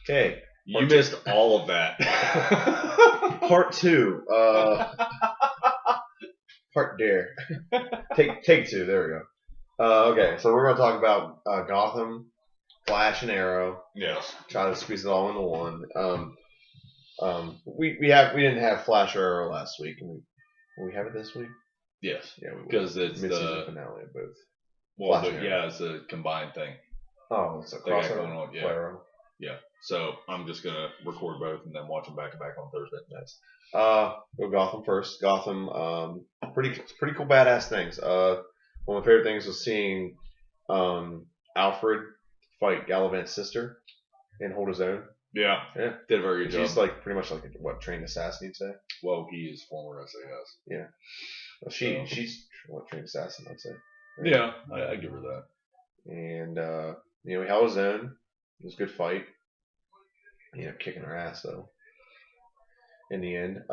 Okay. You missed all of that. Part 2. Part dare. Take 2. There we go. Okay, so we're gonna talk about Gotham, Flash, and Arrow. Yes. Try to squeeze it all into one. We didn't have Flash or Arrow last week. Will we have it this week? Yes. Yeah, we will. Because it's mid-season finale of both. Well, it's a combined thing. Oh, it's a They got crossover going on, yeah. Arrow. Yeah. So I'm just gonna record both and then watch them back to back on Thursday. Nice. Go Gotham first. Gotham, pretty cool, badass things. One of my favorite things was seeing Alfred fight Gallivant's sister and hold his own. Yeah. Did a very good job. She's like pretty much like a trained assassin, you'd say. Well, he is former SAS. Yeah. Well, she's trained assassin, I'd say. Right? Yeah, I give her that. And he held his own. It was a good fight. Kicking her ass though. In the end,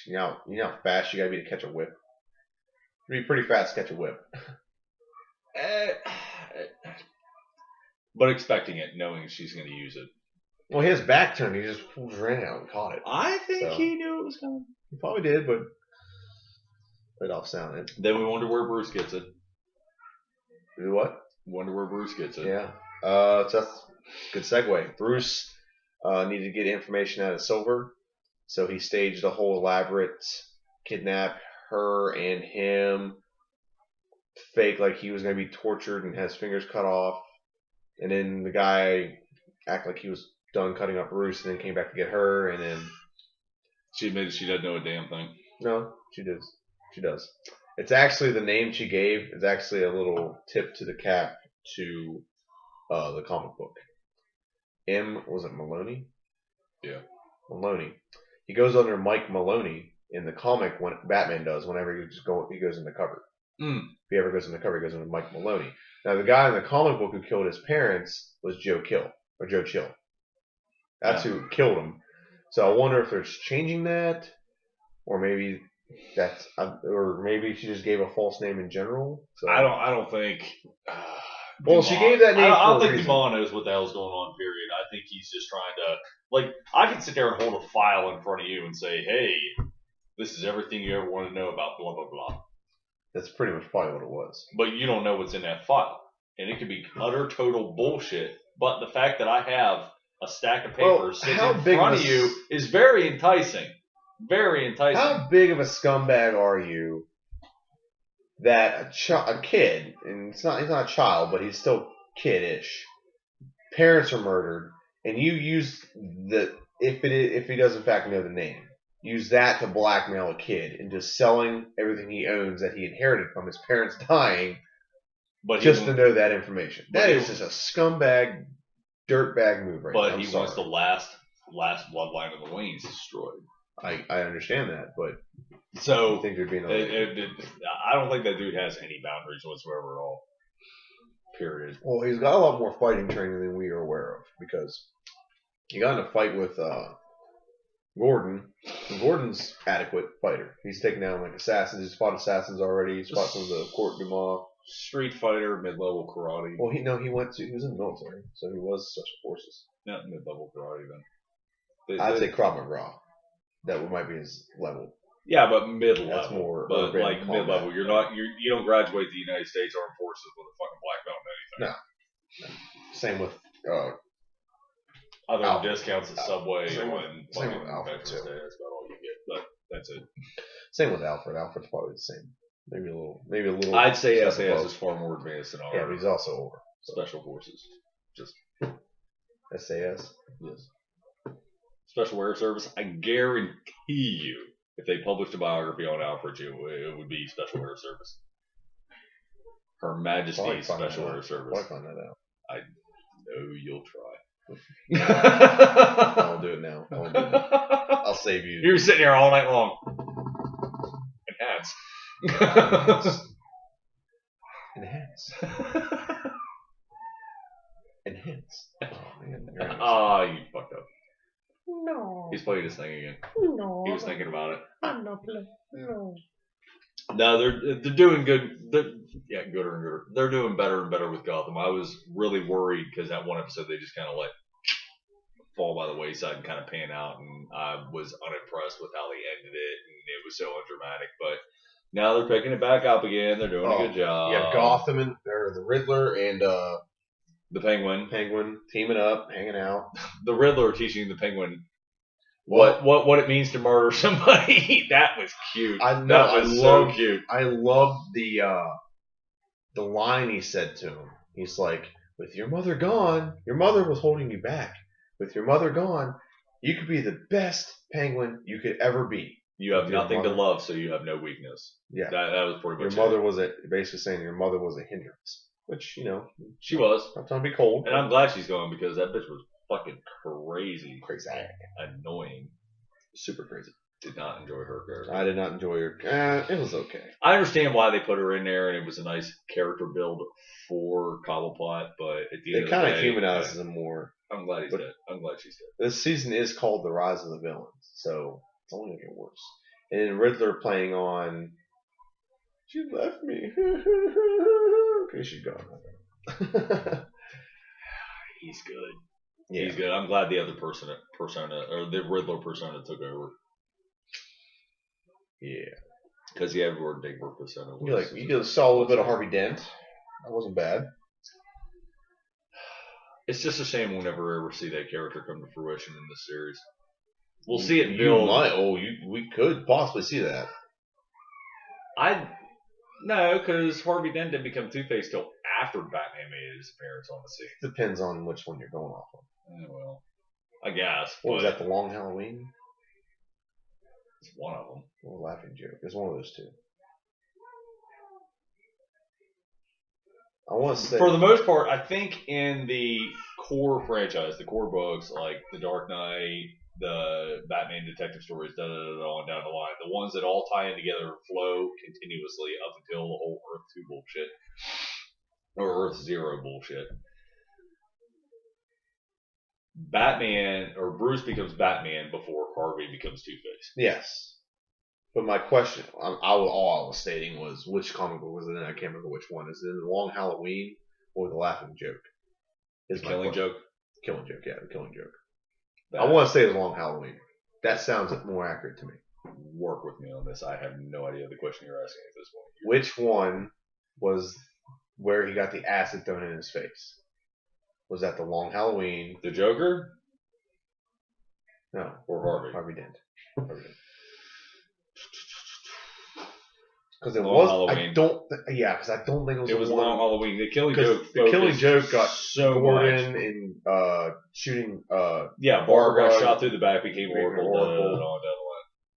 you know how fast you gotta be to catch a whip. It'd be pretty fast to catch a whip. But expecting it, knowing she's gonna use it. Well, his back turned. He just ran out and caught it. I think he knew it was coming. He probably did, but it off sounded. Then we wonder where Bruce gets it. Do what? Wonder where Bruce gets it. Yeah. So that's a good segue. Bruce needed to get information out of Silver, so he staged a whole elaborate kidnap her and him, fake like he was going to be tortured and has fingers cut off, and then the guy act like he was done cutting up Bruce and then came back to get her, and then she admitted she doesn't know a damn thing. No, she does. She does. It's actually the name she gave is actually a little tip to the cap to the comic book. Was it Maloney? Yeah. Maloney. He goes under Mike Maloney in the comic when Batman does whenever he goes in the cover. If he ever goes in the cover, he goes under Mike Maloney. Now the guy in the comic book who killed his parents was Joe Chill. That's who killed him. So I wonder if they're changing that, or maybe she just gave a false name in general. So I don't think. Well, she gave that name. I don't think Devon knows what the hell's going on. Period. I think he's just trying to I can sit there and hold a file in front of you and say, "Hey, this is everything you ever want to know about blah blah blah." That's pretty much probably what it was. But you don't know what's in that file, and it could be utter total bullshit. But the fact that I have a stack of papers sitting in front of you is very enticing. Very enticing. How big of a scumbag are you that a kid, and he's not a child, but he's still kid-ish. Parents are murdered, and you use if he does in fact know the name, use that to blackmail a kid into selling everything he owns that he inherited from his parents dying, but just to know that information. That is just a scumbag, dirtbag move right now. But he wants the last bloodline of the Waynes destroyed. I understand that, but so I think they're being. I don't think that dude has any boundaries whatsoever at all. Period. Well, he's got a lot more fighting training than we are aware of because he got in a fight with Gordon. And Gordon's adequate fighter. He's taken down like assassins. He's fought assassins already. He's fought some of the Court Dumas. Street fighter, mid-level karate. Well, he was in the military, so he was special forces. Not mid-level karate then. I'd say Krav Maga. That might be his level. Yeah, but mid-level. That's more. But like mid-level, you don't graduate the United States Armed Forces with a fucking black belt in anything. No. Same with other than discounts at Subway same and with Alfred too. That's about all you get, but that's it. Same with Alfred. Alfred's probably the same. Maybe a little. I'd say SAS is far more advanced than ours. Yeah, but he's also over. Special forces. Just SAS. Yes. Special Air Service. I guarantee you, if they published a biography on Alfred, it would be Special Air Service. Her Majesty's Special Air Service. Why find that out? I know you'll try. I won't do it now. I'll save you. You're sitting here all night long. Enhance. Enhance. Oh, man. You fucked up. No. He's playing his thing again. No. He was thinking about it. I'm not playing. No. No, they're doing good. Gooder and gooder. They're doing better and better with Gotham. I was really worried because that one episode they just kind of fall by the wayside and kind of pan out, and I was unimpressed with how they ended it, and it was so undramatic. But now they're picking it back up again. They're doing a good job. You have Gotham and or the Riddler and the Penguin teaming up, hanging out. The Riddler teaching the Penguin what it means to murder somebody. That was cute. I know. That was so cute. I love the line he said to him. He's like, "With your mother gone, your mother was holding you back. With your mother gone, you could be the best Penguin you could ever be. You have nothing to love, so you have no weakness." Yeah, that was pretty much your mother was basically saying your mother was a hindrance, which she was. I'm trying to be cold, and I'm glad she's gone because that bitch was fucking crazy, annoying, super crazy. Did not enjoy her character. I did not enjoy her. It was okay. I understand why they put her in there, and it was a nice character build for Cobblepot, but at the end of the day, it kind of humanizes him more. I'm glad he's dead. I'm glad she's dead. This season is called The Rise of the Villains, so it's only going to get worse. And then Riddler playing on, she left me. Okay, she's gone. He's good. Yeah. He's good. I'm glad the other persona, or the Riddler persona took over. Yeah. Because the Edward Digger persona was... You saw a little bit of Harvey Dent. That wasn't bad. It's just a shame we'll never ever see that character come to fruition in this series. We'll see it build. We could possibly see that. No, because Harvey Dent didn't become Two-Face till after Batman made his appearance on the scene. Depends on which one you're going off of. Well, I guess. What was that, The Long Halloween? It's one of them. Or Laughing Joke. It's one of those two. I want to say, for the most part, I think in the core franchise, the core books like The Dark Knight, the Batman detective stories, on down the line, the ones that all tie in together and flow continuously up until the whole Earth 2 bullshit or Earth 0 bullshit. Batman or Bruce becomes Batman before Harvey becomes Two-Face. Yes. But my question, all I was stating was which comic book was it in? I can't remember which one. Is it in The Long Halloween or The Laughing Joke? The Killing Joke? Killing Joke, yeah, The Killing Joke. I want to say The Long Halloween. That sounds more accurate to me. Work with me on this. I have no idea the question you're asking at this point. Which one was where he got the acid thrown in his face? Was that The Long Halloween? The Joker? No. Or Harvey? Harvey Dent. Because it was Halloween. Because I don't think it was Long Halloween. The Killing Joke got so Gordon and shooting. Barbara got shot through the back, became Oracle.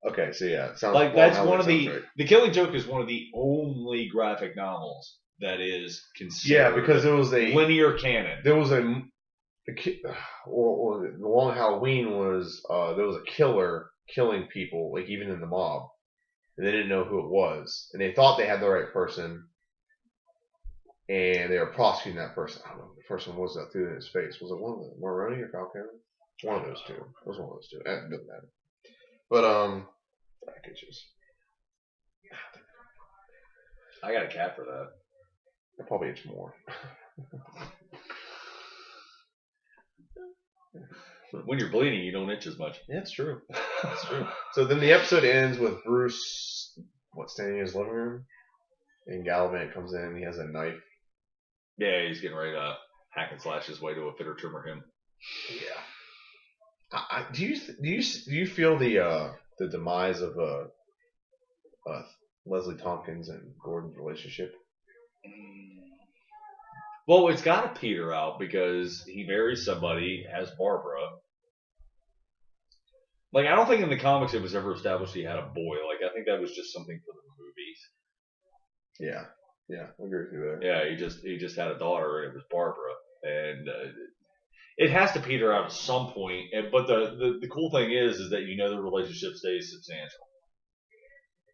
Okay, so yeah, it sounds like that's one of the. Right. The Killing Joke is one of the only graphic novels that is considered. Yeah, because it was a linear canon. There was the Long Halloween was there was a killer killing people, like even in the mob. And they didn't know who it was. And they thought they had the right person. And they were prosecuting that person. I don't know. The person was that threw in his face. Was it one of them? Maroni or Falcone? One of those two. It was one of those two. It doesn't matter. But, packages. I got a cat for that. I'll probably itch more. When you're bleeding, you don't itch as much. Yeah, it's true. That's true. So then the episode ends with Bruce, standing in his living room, and Gallivant comes in and he has a knife. Yeah, he's getting ready to hack and slash his way to a fitter trimmer him. Yeah. Do you feel the demise of Leslie Tompkins and Gordon's relationship? Well, it's got to peter out because he marries somebody, has Barbara. Like, I don't think in the comics it was ever established he had a boy. Like, I think that was just something for the movies. Yeah, I agree with you there. Yeah, he just had a daughter, and it was Barbara. And it has to peter out at some point. But the cool thing is that the relationship stays substantial.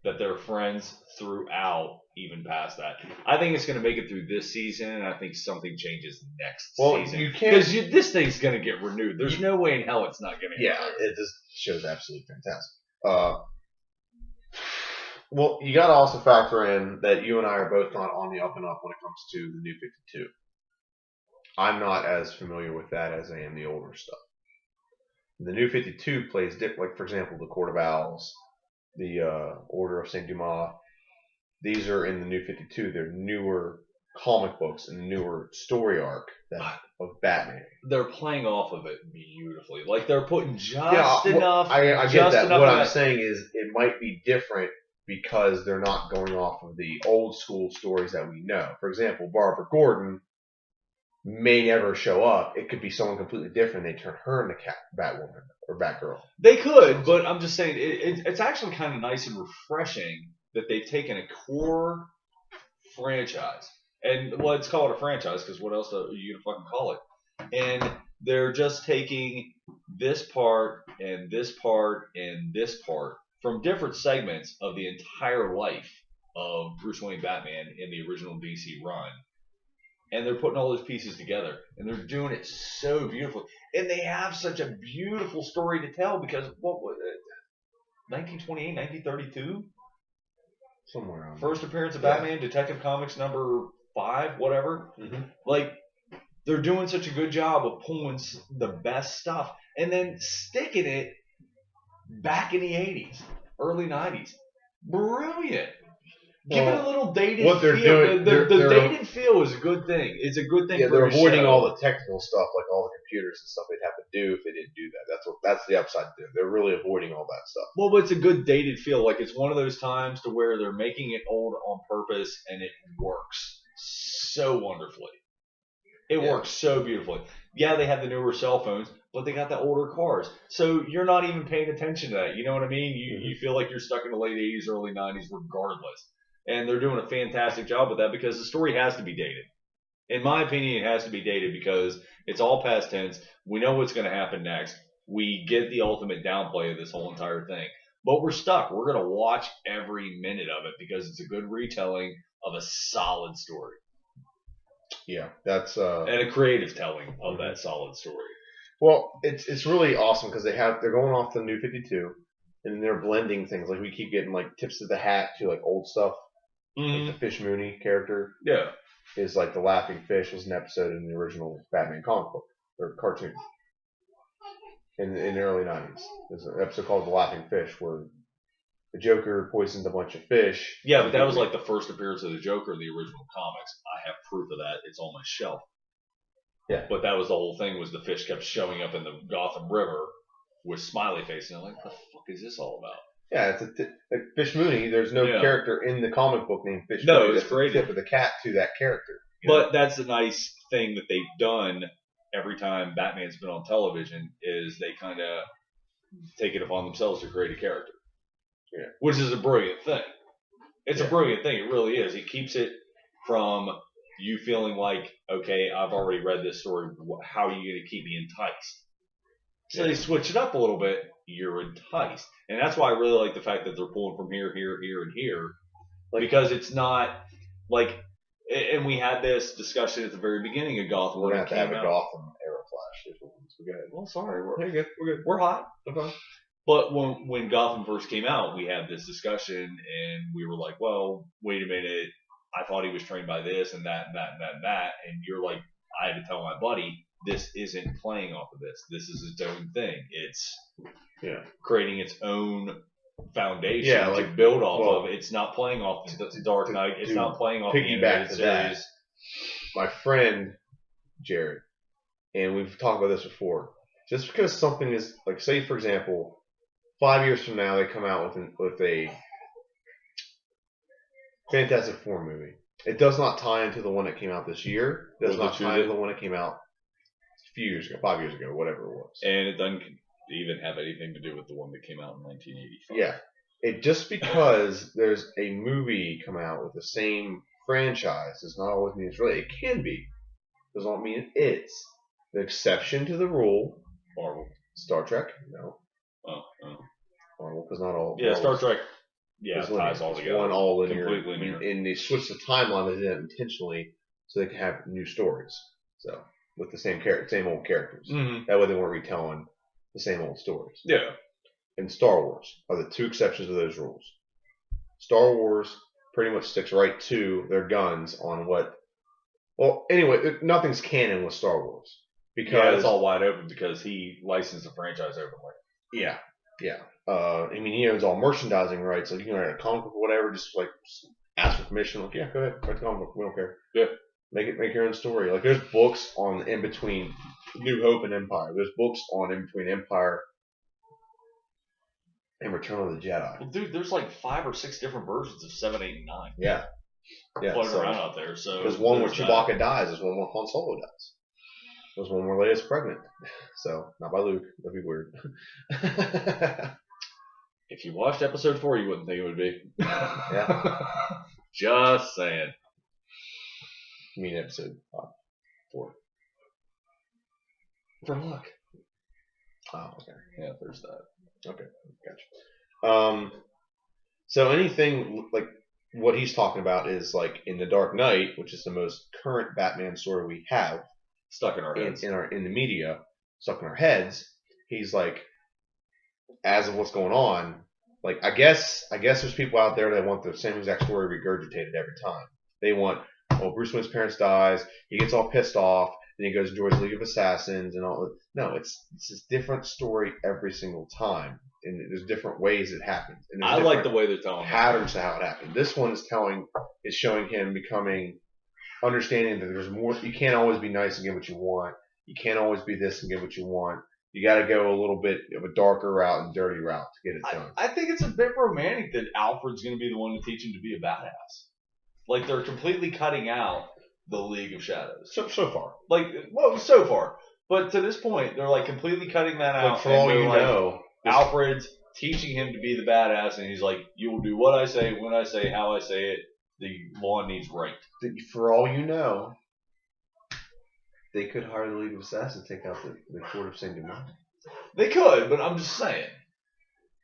That they're friends throughout, even past that. I think it's going to make it through this season, and I think something changes next season. You can't, because this thing's going to get renewed. There's no way in hell it's not going to get renewed. This show's absolutely fantastic. Well, you got to also factor in that you and I are both not on the up and up when it comes to the New 52. I'm not as familiar with that as I am the older stuff. The New 52 plays different. Like, for example, the Court of Owls, the Order of Saint Dumas. These are in the New 52. They're newer comic books and newer story arc of Batman. They're playing off of it beautifully. Like, they're putting just enough. I get that. What I'm saying is it might be different because they're not going off of the old school stories that we know. For example, Barbara Gordon may never show up. It could be someone completely different. They turn her into Batwoman or Batgirl. They could, but I'm just saying it's actually kind of nice and refreshing that they've taken a core franchise, and well, let's call it a franchise because what else are you gonna fucking call it? And they're just taking this part and this part and this part from different segments of the entire life of Bruce Wayne Batman in the original DC run. And they're putting all those pieces together. And they're doing it so beautifully. And they have such a beautiful story to tell because, what was it? 1928, 1932? Somewhere around First appearance of Batman, Detective Comics number 5, whatever. Mm-hmm. Like, they're doing such a good job of pulling the best stuff. And then sticking it back in the 80s, early 90s. Brilliant. Give it a little dated what they're feel. Doing, the dated feel is a good thing. It's a good thing. Yeah, they're avoiding all the technical stuff, like all the computers and stuff they'd have to do if they didn't do that. That's the upside to it. They're really avoiding all that stuff. Well, but it's a good dated feel. Like, it's one of those times to where they're making it old on purpose, and it works so wonderfully. It works so beautifully. Yeah, they have the newer cell phones, but they got the older cars. So you're not even paying attention to that. You know what I mean? You feel like you're stuck in the late 80s, early 90s regardless. And they're doing a fantastic job with that because the story has to be dated. In my opinion, it has to be dated because it's all past tense. We know what's going to happen next. We get the ultimate downplay of this whole entire thing. But we're stuck. We're going to watch every minute of it because it's a good retelling of a solid story. Yeah, that's and a creative telling of that solid story. Well, it's really awesome because they're going off the New 52 and they're blending things. Like, we keep getting like tips of the hat to like old stuff. Like the Fish Mooney character is like the Laughing Fish was an episode in the original Batman comic book or cartoon in the early 90s. There's an episode called The Laughing Fish where the Joker poisoned a bunch of fish. Yeah, but that was like the first appearance of the Joker in the original comics. I have proof of that. It's on my shelf. Yeah. But that was the whole thing, was the fish kept showing up in the Gotham River with smiley face. And I'm like, what the fuck is this all about? Yeah, it's like Fish Mooney. There's no character in the comic book named Fish Mooney. No, it's great. Tip of the cap to that character. But that's the nice thing that they've done every time Batman's been on television is they kind of take it upon themselves to create a character. Yeah. Which is a brilliant thing. It's a brilliant thing. It really is. It keeps it from you feeling like, okay, I've already read this story. How are you going to keep me enticed? So they switch it up a little bit. You're enticed. And that's why I really like the fact that they're pulling from here, here, here, and here. Because it's not like, and we had this discussion at the very beginning of Gotham. We're going to have a Gotham era flash. We're good. Well, sorry. We're good. We're hot. Okay. But when Gotham first came out, we had this discussion, and we were like, well, wait a minute. I thought he was trained by this and that and that and that and that. And you're like, I had to tell my buddy, this isn't playing off of this. This is its own thing. It's creating its own foundation to build off of. It's not playing off the Dark Knight. It's not playing off the animated series. My friend, Jared, and we've talked about this before, just because something is, like, say, for example, 5 years from now, they come out with a Fantastic Four movie. It does not tie into the one that came out this year. It does not tie into the one that came out a few years ago, 5 years ago, whatever it was. And it doesn't even have anything to do with the one that came out in 1985. Yeah. Just because there's a movie come out with the same franchise does not always mean it's related. It can be. Does not mean it is. The exception to the rule, Marvel. Star Trek? No. Oh. Marvel, because not all. Yeah, Star Trek. Yeah, it ties all together. One all linear. Completely linear. And they switched the timeline. They did that intentionally so they can have new stories. So, with the same old characters. Mm-hmm. That way they weren't retelling the same old stories. Yeah. And Star Wars are the two exceptions to those rules. Star Wars pretty much sticks right to their guns on what. Well, anyway, nothing's canon with Star Wars. because it's all wide open because he licensed the franchise openly. Yeah. I mean, he owns all merchandising rights. Like, you can write a comic book or whatever, just like ask for permission. Like, yeah, go ahead, write the comic book. We don't care. Yeah. Make your own story. Like, there's books on in between New Hope and Empire. There's books on in between Empire and Return of the Jedi. Well, dude, there's like 5 or 6 different versions of 7, 8, and 9. Yeah. Floating around out there. So there's one where Chewbacca dies. There's one where Han Solo dies. There's one where Leia's pregnant. So, not by Luke. That'd be weird. If you watched episode 4, you wouldn't think it would be. Yeah. Just saying. You mean episode 4? For luck. Oh, okay. Yeah, there's that. Okay, gotcha. So anything like what he's talking about is like in The Dark Knight, which is the most current Batman story we have stuck in our heads, in the media, stuck in our heads. He's like, as of what's going on, like I guess there's people out there that want the same exact story regurgitated every time. They want, Bruce Wayne's parents dies, he gets all pissed off, then he goes and joins League of Assassins and all. No, it's this different story every single time, and there's different ways it happens. And I like the way they're telling patterns to how it happened. This one is showing him understanding that there's more. You can't always be nice and get what you want. You can't always be this and get what you want. You got to go a little bit of a darker route and dirty route to get it done. I think it's a bit romantic that Alfred's going to be the one to teach him to be a badass. Like, they're completely cutting out the League of Shadows. So far. So far. But to this point, they're like completely cutting that out. But for all you know, Alfred's teaching him to be the badass, and he's like, you will do what I say, when I say, how I say it. The law needs right. For all you know, they could hire the League of Assassins to take out the Court of Saint Germain. They could, but I'm just saying.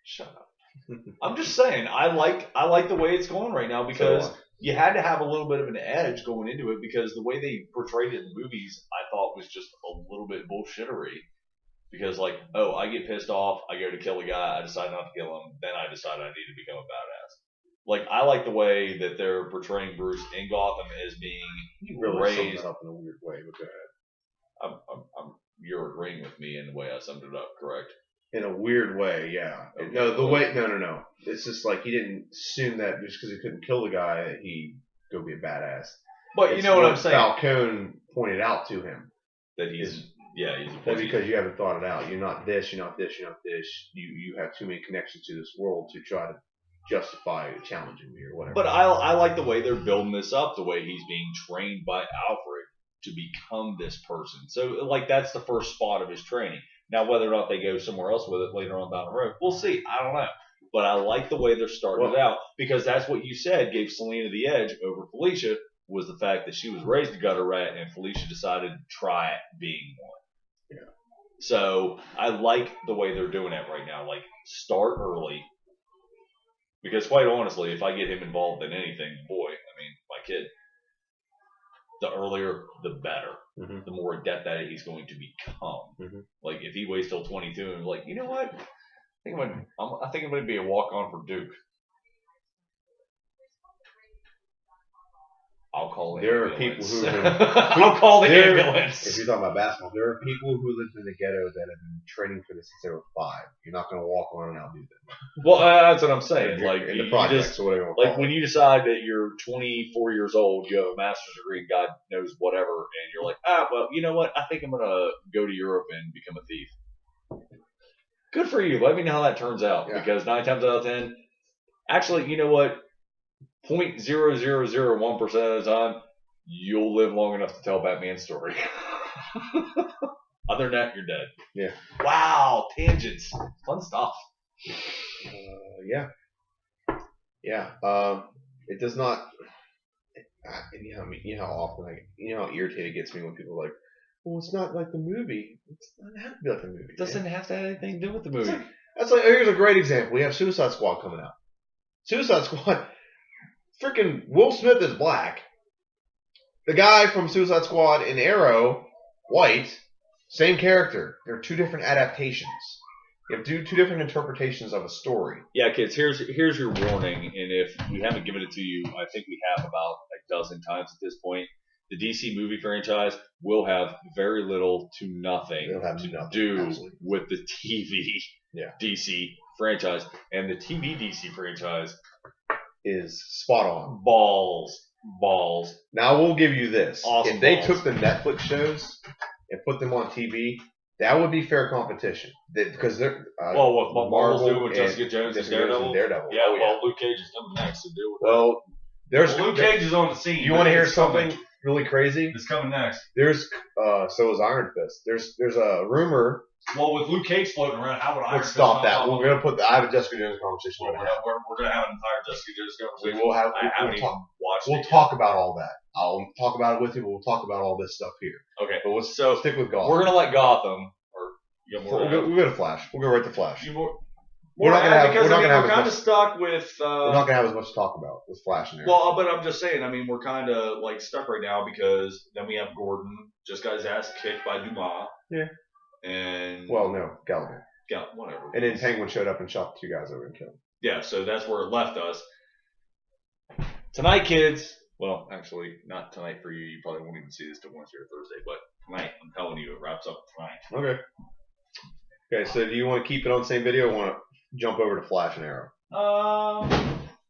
Shut up. I'm just saying. I like the way it's going right now because you had to have a little bit of an edge going into it because the way they portrayed it in the movies, I thought was just a little bit bullshittery. Because I get pissed off, I go to kill a guy, I decide not to kill him, then I decide I need to become a badass. I like the way that they're portraying Bruce in Gotham as being raised. Summed up in a weird way, but go ahead. You're agreeing with me in the way I summed it up, correct? In a weird way, yeah. Okay. No. It's just like he didn't assume that just because he couldn't kill the guy, he'd go be a badass. But you know what I'm saying? Falcone pointed out to him that he's a that's because you haven't thought it out. You're not this, you're not this, you're not this. You have too many connections to this world to try to justify challenging me or whatever. But I like the way they're building this up, the way he's being trained by Alfred to become this person. So that's the first spot of his training. Now whether or not they go somewhere else with it later on down the road, we'll see. I don't know. But I like the way they're starting it out because that's what you said gave Selena the edge over Felicia was the fact that she was raised a gutter rat and Felicia decided to try being one. Yeah. So I like the way they're doing it right now. Start early. Because quite honestly, if I get him involved in anything, my kid, the earlier, the better. Mm-hmm. The more adept at it he's going to become. Mm-hmm. If he waits till 22 and you know what? I think I'm going to be a walk-on for Duke. I'll call the ambulance. There are people who I'll call the ambulance. If you're talking about basketball, there are people who lived in the ghetto that have been training for this since they were 5. You're not going to walk on and outdo them. Well, that's what I'm saying. In the projects or whatever. When you decide that you're 24 years old, you have a master's degree, God knows whatever, and you're like, well, you know what? I think I'm going to go to Europe and become a thief. Good for you. Let me know how that turns out. Yeah. Because 9 times out of 10, actually, you know what? 0.0001% of the time, you'll live long enough to tell Batman's story. Other than that, you're dead. Yeah. Wow, tangents. Fun stuff. Yeah. It does not. You know how often, how irritated it gets me when people are like, well, it's not like the movie. It's not have to be like the movie. It doesn't have to have anything to do with the movie. Here's a great example. We have Suicide Squad coming out. Suicide Squad. Freaking Will Smith is black. The guy from Suicide Squad in Arrow, white, same character. They're 2 different adaptations. You have 2 different interpretations of a story. Yeah, kids, here's your warning, and if we haven't given it to you, I think we have about a dozen times at this point. the DC movie franchise will have very little to nothing to do with the TV DC franchise. And the TV DC franchise is spot on. Balls. Now we'll give you this. Awesome if they took the Netflix shows and put them on TV, that would be fair competition. Because they're what Marvel's doing with Jessica Jones and Daredevil. Yeah, well, Luke Cage is coming next to deal with that. Luke Cage is on the scene. You want to hear something really crazy? It's coming next. There's so is Iron Fist. There's a rumor. Well, with Luke Cage floating around, how would Iron Fist stop that? We're gonna put I have a Jessica Jones conversation. We're gonna have an entire Jessica Jones conversation. We will have. We'll talk about all that. I'll talk about it with you, but we'll talk about all this stuff here. Okay. But let's stick with Gotham. We're gonna let Gotham. We'll go to Flash. We'll go right to Flash. We're not gonna have. We're kind of stuck with. We're not gonna have as much to talk about with Flash in there. Well, but I'm just saying. I mean, we're kind of like stuck right now because then we have Gordon just got his ass kicked by Dumas. Yeah. And Gallagher. Whatever. And then Penguin showed up and shot the two guys over and killed them. Yeah, so that's where it left us. Tonight, kids. Well, actually, not tonight for you. You probably won't even see this till Wednesday or Thursday. But tonight, I'm telling you, it wraps up tonight. Okay. So do you want to keep it on the same video, or want to jump over to Flash and Arrow?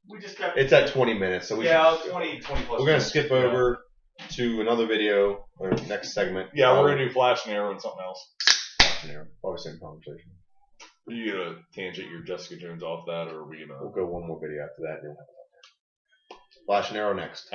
We just kept. It's at 20 minutes, so 20 plus. We're gonna skip over to another video or next segment. Yeah, we're gonna do Flash and Arrow and something else. Flash and Arrow, probably same conversation. Are you gonna tangent your Jessica Jones off that, or are we gonna? We'll go one more video after that. And then Flash and Arrow next.